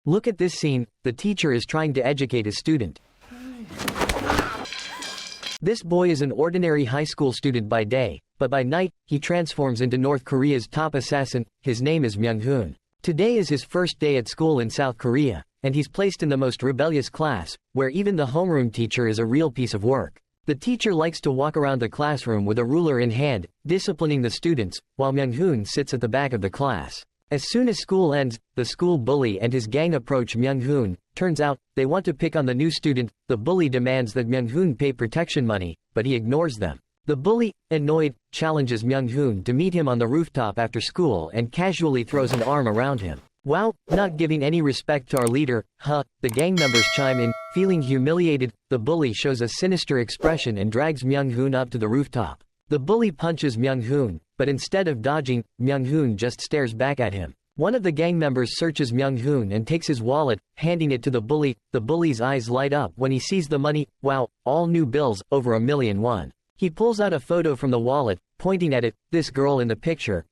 Look at this scene, the teacher is trying to educate his student. This boy is an ordinary high school student by day, but by night, he transforms into North Korea's top assassin. His name is Myung-hoon. Today is his first day at school in South Korea, and he's placed in the most rebellious class, where even the homeroom teacher is a real piece of work. The teacher likes to walk around the classroom with a ruler in hand, disciplining the students, while Myung-hoon sits at the back of the class. As soon as school ends, the school bully and his gang approach Myung-hoon. Turns out, they want to pick on the new student. The bully demands that Myung-hoon pay protection money, but he ignores them. The bully, annoyed, challenges Myung-hoon to meet him on the rooftop after school and casually throws an arm around him. Wow, not giving any respect to our leader, huh? The gang members chime in, feeling humiliated. The bully shows a sinister expression and drags Myung-hoon up to the rooftop. The bully punches Myung-hoon, but instead of dodging, Myung-hoon just stares back at him. One of the gang members searches Myung-hoon and takes his wallet, handing it to the bully. The bully's eyes light up when he sees the money. Wow, all new bills, over $1,000,000. He pulls out a photo from the wallet, pointing at it. This girl in the picture.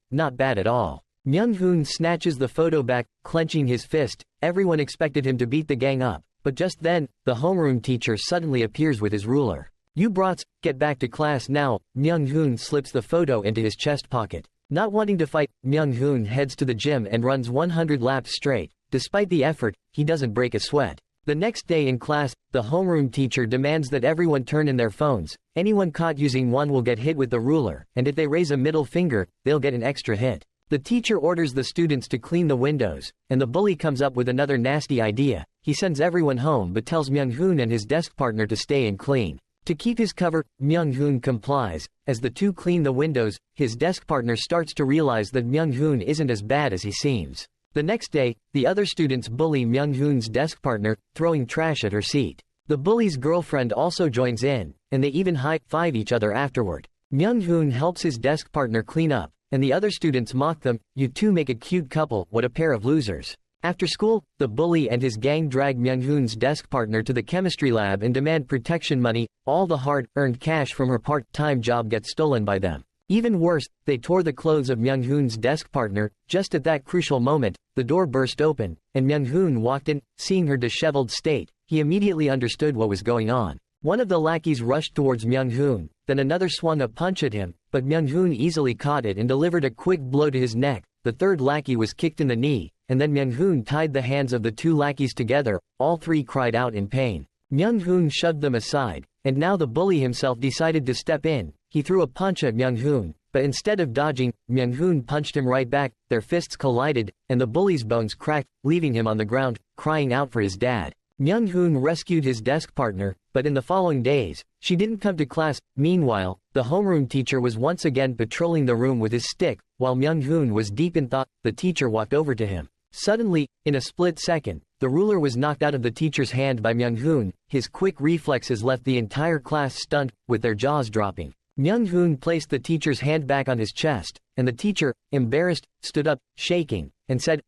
Not bad at all. Myung-hoon snatches the photo back, clenching his fist. Everyone expected him to beat the gang up, but just then, the homeroom teacher suddenly appears with his ruler. You brats, get back to class now. Myung-hoon slips the photo into his chest pocket. Not wanting to fight, Myung-hoon heads to the gym and runs 100 laps straight. Despite the effort, he doesn't break a sweat. The next day in class, the homeroom teacher demands that everyone turn in their phones. Anyone caught using one will get hit with the ruler, and if they raise a middle finger, they'll get an extra hit. The teacher orders the students to clean the windows, and the bully comes up with another nasty idea. He sends everyone home but tells Myung-hoon and his desk partner to stay and clean. To keep his cover, Myung-hoon complies. As the two clean the windows, his desk partner starts to realize that Myung-hoon isn't as bad as he seems. The next day, the other students bully Myung-hoon's desk partner, throwing trash at her seat. The bully's girlfriend also joins in, and they even high-five each other afterward. Myung-hoon helps his desk partner clean up, and the other students mock them. You two make a cute couple, what a pair of losers. After school, the bully and his gang drag Myung-hoon's desk partner to the chemistry lab and demand protection money. All the hard-earned cash from her part-time job gets stolen by them. Even worse, they tore the clothes of Myung-hoon's desk partner. Just at that crucial moment, the door burst open, and Myung-hoon walked in. Seeing her disheveled state, he immediately understood what was going on. One of the lackeys rushed towards Myung-hoon, then another swung a punch at him, but Myung-hoon easily caught it and delivered a quick blow to his neck. The third lackey was kicked in the knee, and then Myung-hoon tied the hands of the two lackeys together. All three cried out in pain. Myung-hoon shoved them aside, and now the bully himself decided to step in. He threw a punch at Myung-hoon, but instead of dodging, Myung-hoon punched him right back. Their fists collided, and the bully's bones cracked, leaving him on the ground, crying out for his dad. Myung-hoon rescued his desk partner, but in the following days, she didn't come to class. Meanwhile, the homeroom teacher was once again patrolling the room with his stick. While Myung-hoon was deep in thought, the teacher walked over to him. Suddenly, in a split second, the ruler was knocked out of the teacher's hand by Myung-hoon. His quick reflexes left the entire class stunned, with their jaws dropping. Myung-hoon placed the teacher's hand back on his chest, and the teacher, embarrassed, stood up, shaking, and said,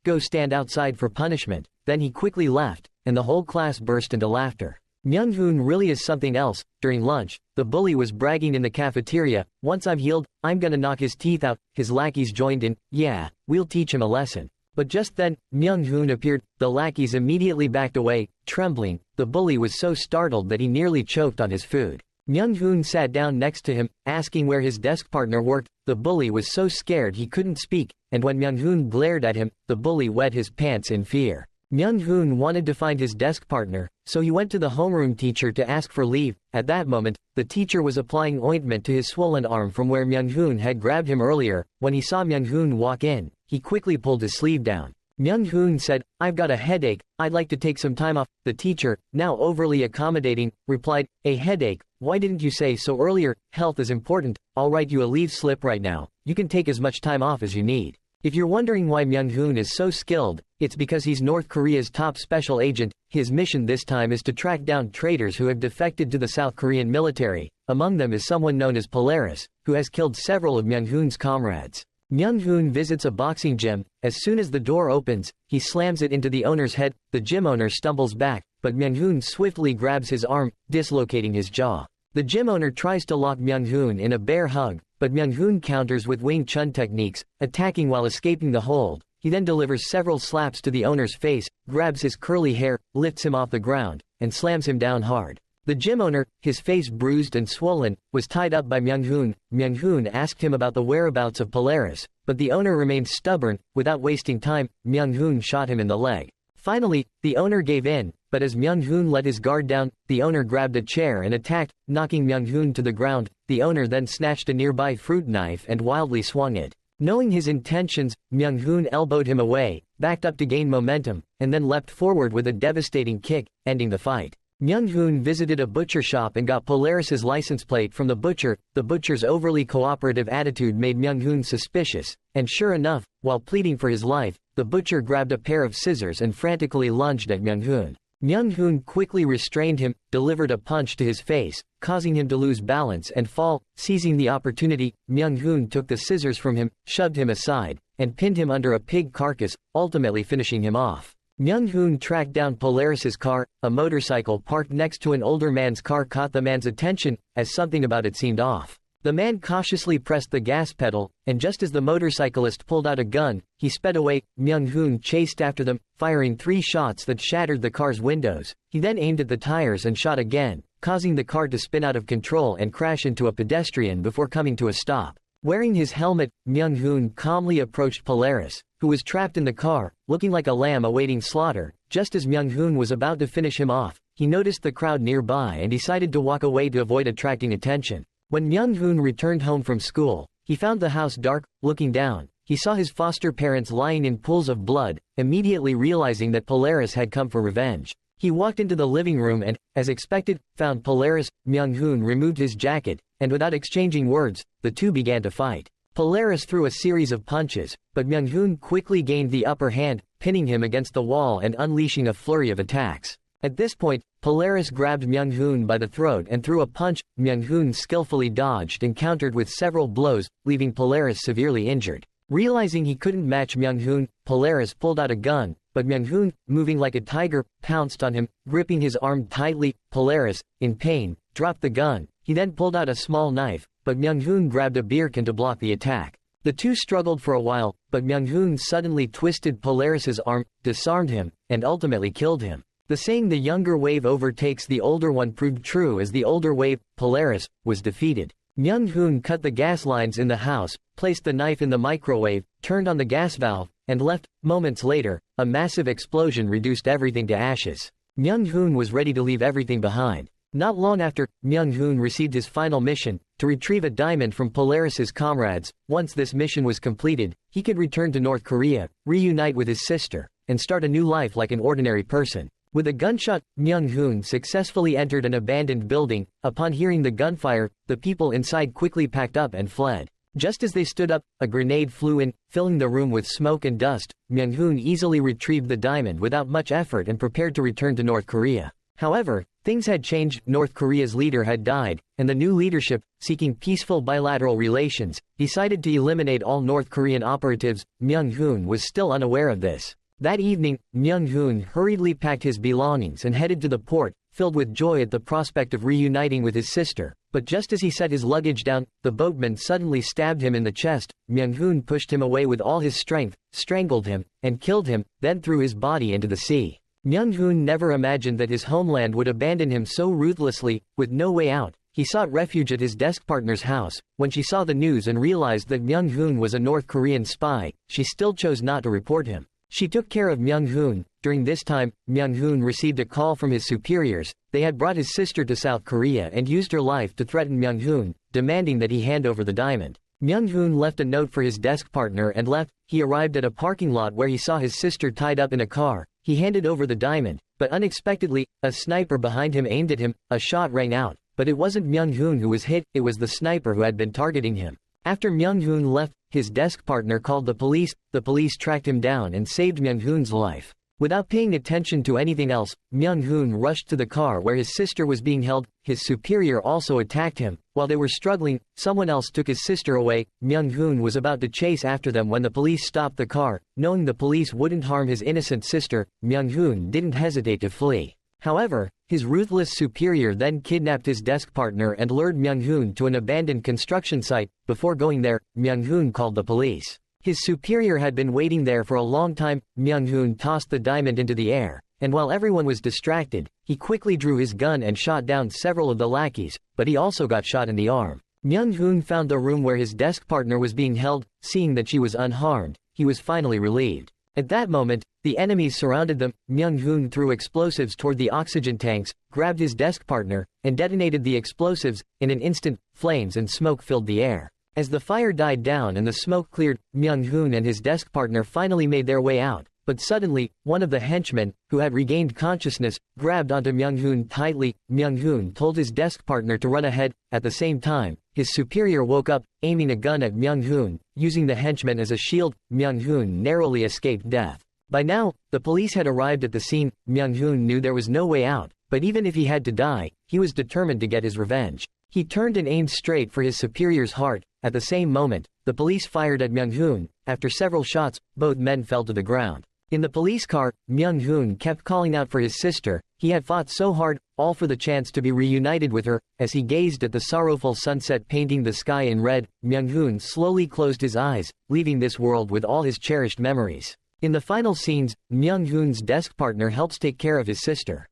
go stand outside for punishment. Then he quickly left, and the whole class burst into laughter. Myung-hoon really is something else. During lunch, the bully was bragging in the cafeteria, once I'm healed, I'm gonna knock his teeth out. His lackeys joined in, yeah, we'll teach him a lesson. But just then, Myung-hoon appeared. The lackeys immediately backed away, trembling. The bully was so startled that he nearly choked on his food. Myung-hoon sat down next to him, asking where his desk partner worked. The bully was so scared he couldn't speak, and when Myung-hoon glared at him, the bully wet his pants in fear. Myung-hoon wanted to find his desk partner, so he went to the homeroom teacher to ask for leave. At that moment, the teacher was applying ointment to his swollen arm from where Myung-hoon had grabbed him earlier. When he saw Myung-hoon walk in, he quickly pulled his sleeve down. Myung-hoon said, I've got a headache, I'd like to take some time off. The teacher, now overly accommodating, replied, a headache? Why didn't you say so earlier? Health is important. I'll write you a leave slip right now. You can take as much time off as you need. If you're wondering why Myung-hoon is so skilled, it's because he's North Korea's top special agent. His mission this time is to track down traitors who have defected to the South Korean military. Among them is someone known as Polaris, who has killed several of Myung-hoon's comrades. Myung-hoon visits a boxing gym. As soon as the door opens, he slams it into the owner's head. The gym owner stumbles back, but Myung-hoon swiftly grabs his arm, dislocating his jaw. The gym owner tries to lock Myung-hoon in a bear hug, but Myung-hoon counters with Wing Chun techniques, attacking while escaping the hold. He then delivers several slaps to the owner's face, grabs his curly hair, lifts him off the ground, and slams him down hard. The gym owner, his face bruised and swollen, was tied up by Myung-hoon. Myung-hoon asked him about the whereabouts of Polaris, but the owner remained stubborn. Without wasting time, Myung-hoon shot him in the leg. Finally, the owner gave in, but as Myung-hoon let his guard down, the owner grabbed a chair and attacked, knocking Myung-hoon to the ground. The owner then snatched a nearby fruit knife and wildly swung it. Knowing his intentions, Myung-hoon elbowed him away, backed up to gain momentum, and then leapt forward with a devastating kick, ending the fight. Myung-hoon visited a butcher shop and got Polaris's license plate from the butcher. The butcher's overly cooperative attitude made Myung-hoon suspicious, and sure enough, while pleading for his life, the butcher grabbed a pair of scissors and frantically lunged at Myung-hoon. Myung-hoon quickly restrained him, delivered a punch to his face, causing him to lose balance and fall. Seizing the opportunity, Myung-hoon took the scissors from him, shoved him aside, and pinned him under a pig carcass, ultimately finishing him off. Myung-hoon tracked down Polaris's car. A motorcycle parked next to an older man's car caught the man's attention, as something about it seemed off. The man cautiously pressed the gas pedal, and just as the motorcyclist pulled out a gun, he sped away. Myung-hoon chased after them, firing 3 shots that shattered the car's windows. He then aimed at the tires and shot again, causing the car to spin out of control and crash into a pedestrian before coming to a stop. Wearing his helmet, Myung-hoon calmly approached Polaris, who was trapped in the car, looking like a lamb awaiting slaughter. Just as Myung-hoon was about to finish him off, he noticed the crowd nearby and decided to walk away to avoid attracting attention. When Myung-hoon returned home from school, he found the house dark. Looking down, he saw his foster parents lying in pools of blood. Immediately realizing that Polaris had come for revenge, he walked into the living room and, as expected, found Polaris. Myung-hoon removed his jacket, and without exchanging words, the two began to fight. Polaris threw a series of punches, but Myung-hoon quickly gained the upper hand, pinning him against the wall and unleashing a flurry of attacks. At this point, Polaris grabbed Myung-hoon by the throat and threw a punch. Myung-hoon skillfully dodged and countered with several blows, leaving Polaris severely injured. Realizing he couldn't match Myung-hoon, Polaris pulled out a gun, but Myung-hoon, moving like a tiger, pounced on him, gripping his arm tightly. Polaris, in pain, dropped the gun. He then pulled out a small knife, but Myung-hoon grabbed a beer can to block the attack. The two struggled for a while, but Myung-hoon suddenly twisted Polaris's arm, disarmed him, and ultimately killed him. The saying "the younger wave overtakes the older one" proved true as the older wave, Polaris, was defeated. Myung-hoon cut the gas lines in the house, placed the knife in the microwave, turned on the gas valve, and left. Moments later, a massive explosion reduced everything to ashes. Myung-hoon was ready to leave everything behind. Not long after, Myung-hoon received his final mission, to retrieve a diamond from Polaris's comrades. Once this mission was completed, he could return to North Korea, reunite with his sister, and start a new life like an ordinary person. With a gunshot, Myung-hoon successfully entered an abandoned building. Upon hearing the gunfire, the people inside quickly packed up and fled. Just as they stood up, a grenade flew in, filling the room with smoke and dust. Myung-hoon easily retrieved the diamond without much effort and prepared to return to North Korea. However, things had changed. North Korea's leader had died, and the new leadership, seeking peaceful bilateral relations, decided to eliminate all North Korean operatives. Myung-hoon was still unaware of this. That evening, Myung-hoon hurriedly packed his belongings and headed to the port, filled with joy at the prospect of reuniting with his sister. But just as he set his luggage down, the boatman suddenly stabbed him in the chest. Myung-hoon pushed him away with all his strength, strangled him, and killed him, then threw his body into the sea. Myung-hoon never imagined that his homeland would abandon him so ruthlessly. With no way out, he sought refuge at his desk partner's house. When she saw the news and realized that Myung-hoon was a North Korean spy, she still chose not to report him. She took care of Myung-hoon. During this time, Myung-hoon received a call from his superiors. They had brought his sister to South Korea and used her life to threaten Myung-hoon, demanding that he hand over the diamond. Myung-hoon left a note for his desk partner and left. He arrived at a parking lot where he saw his sister tied up in a car. He handed over the diamond, but unexpectedly, a sniper behind him aimed at him. A shot rang out, but it wasn't Myung-hoon who was hit, it was the sniper who had been targeting him. After Myung-hoon left, his desk partner called the police. The police tracked him down and saved Myung-hoon's life. Without paying attention to anything else, Myung-hoon rushed to the car where his sister was being held. His superior also attacked him. While they were struggling, someone else took his sister away. Myung-hoon was about to chase after them when the police stopped the car. Knowing the police wouldn't harm his innocent sister, Myung-hoon didn't hesitate to flee. However, his ruthless superior then kidnapped his desk partner and lured Myung-hoon to an abandoned construction site. Before going there, Myung-hoon called the police. His superior had been waiting there for a long time. Myung-hoon tossed the diamond into the air, and while everyone was distracted, he quickly drew his gun and shot down several of the lackeys, but he also got shot in the arm. Myung-hoon found the room where his desk partner was being held. Seeing that she was unharmed, he was finally relieved. At that moment, the enemies surrounded them. Myung-hoon threw explosives toward the oxygen tanks, grabbed his desk partner, and detonated the explosives. In an instant, flames and smoke filled the air. As the fire died down and the smoke cleared, Myung-hoon and his desk partner finally made their way out. But suddenly, one of the henchmen, who had regained consciousness, grabbed onto Myung-hoon tightly. Myung-hoon told his desk partner to run ahead. At the same time, his superior woke up, aiming a gun at Myung-hoon. Using the henchman as a shield, Myung-hoon narrowly escaped death. By now, the police had arrived at the scene. Myung-hoon knew there was no way out, but even if he had to die, he was determined to get his revenge. He turned and aimed straight for his superior's heart. At the same moment, the police fired at Myung-hoon. After several shots, both men fell to the ground. In the police car, Myung-hoon kept calling out for his sister. He had fought so hard, all for the chance to be reunited with her. As he gazed at the sorrowful sunset painting the sky in red, Myung-hoon slowly closed his eyes, leaving this world with all his cherished memories. In the final scenes, Myung-hoon's desk partner helps take care of his sister.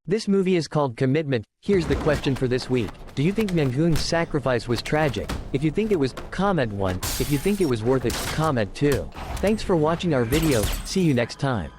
This movie is called Commitment. Here's the question for this week. Do you think Myung-hoon's sacrifice was tragic? If you think it was, comment 1. If you think it was worth it, comment 2. Thanks for watching our video. See you next time.